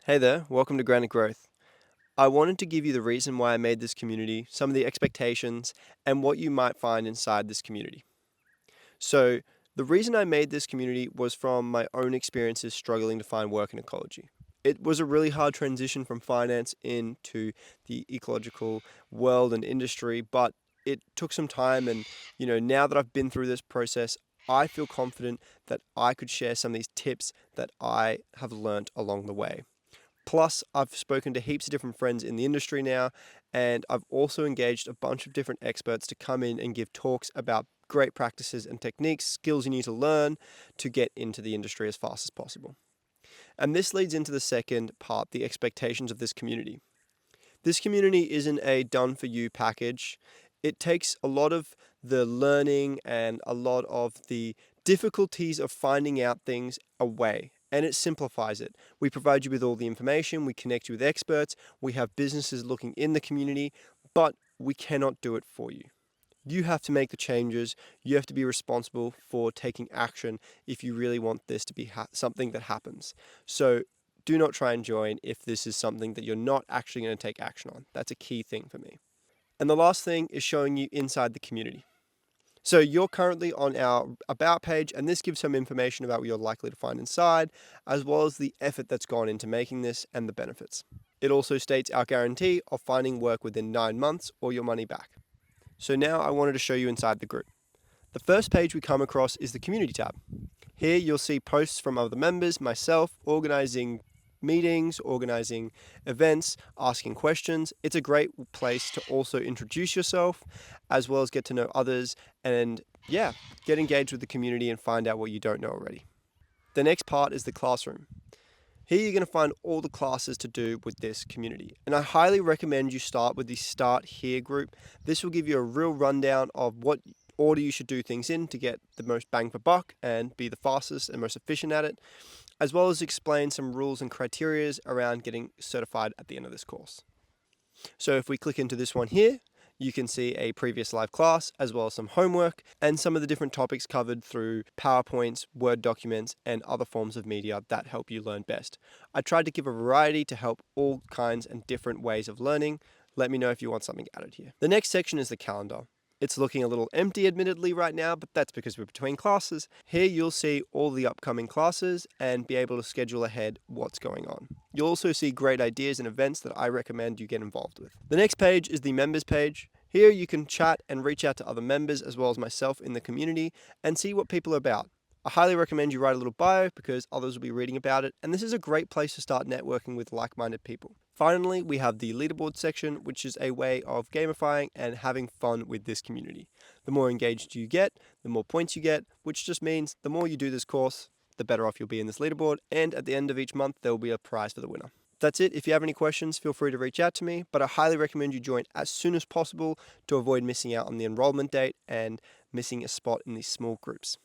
Hey there, welcome to Granite Growth. I wanted to give you the reason why I made this community, some of the expectations, and what you might find inside this community. So, the reason I made this community was from my own experiences struggling to find work in ecology. It was a really hard transition from finance into the ecological world and industry, but it took some time. And, now that I've been through this process, I feel confident that I could share some of these tips that I have learnt along the way. Plus, I've spoken to heaps of different friends in the industry now, and I've also engaged a bunch of different experts to come in and give talks about great practices and techniques, skills you need to learn to get into the industry as fast as possible. And this leads into the second part, the expectations of this community. This community isn't a done for you package. It takes a lot of the learning and a lot of the difficulties of finding out things away, and it simplifies it. We provide you with all the information, we connect you with experts, we have businesses looking in the community, but we cannot do it for you. You have to make the changes. You have to be responsible for taking action if you really want this to be something that happens. So do not try and join if this is something that you're not actually going to take action on. That's a key thing for me. And the last thing is showing you inside the community. So you're currently on our About page, and this gives some information about what you're likely to find inside, as well as the effort that's gone into making this and the benefits. It also states our guarantee of finding work within 9 months or your money back. So now I wanted to show you inside the group. The first page we come across is the community tab. Here you'll see posts from other members, myself, organizing meetings, organizing events, asking questions. It's a great place to also introduce yourself as well as get to know others and get engaged with the community and find out what you don't know already. The next part is the classroom. Here you're going to find all the classes to do with this community. And I highly recommend you start with the Start Here group. This will give you a real rundown of what order you should do things in to get the most bang for buck and be the fastest and most efficient at it, as well as explain some rules and criteria around getting certified at the end of this course. So if we click into this one here, you can see a previous live class as well as some homework and some of the different topics covered through PowerPoints, Word documents, and other forms of media that help you learn best. I tried to give a variety to help all kinds and different ways of learning. Let me know if you want something added here. The next section is the calendar. It's looking a little empty admittedly right now, but that's because we're between classes. Here you'll see all the upcoming classes and be able to schedule ahead what's going on. You'll also see great ideas and events that I recommend you get involved with. The next page is the members page. Here you can chat and reach out to other members as well as myself in the community and see what people are about. I highly recommend you write a little bio because others will be reading about it, and this is a great place to start networking with like-minded people. Finally, we have the leaderboard section, which is a way of gamifying and having fun with this community. The more engaged you get, the more points you get, which just means the more you do this course, the better off you'll be in this leaderboard, and at the end of each month, there will be a prize for the winner. That's it. If you have any questions, feel free to reach out to me, but I highly recommend you join as soon as possible to avoid missing out on the enrollment date and missing a spot in these small groups.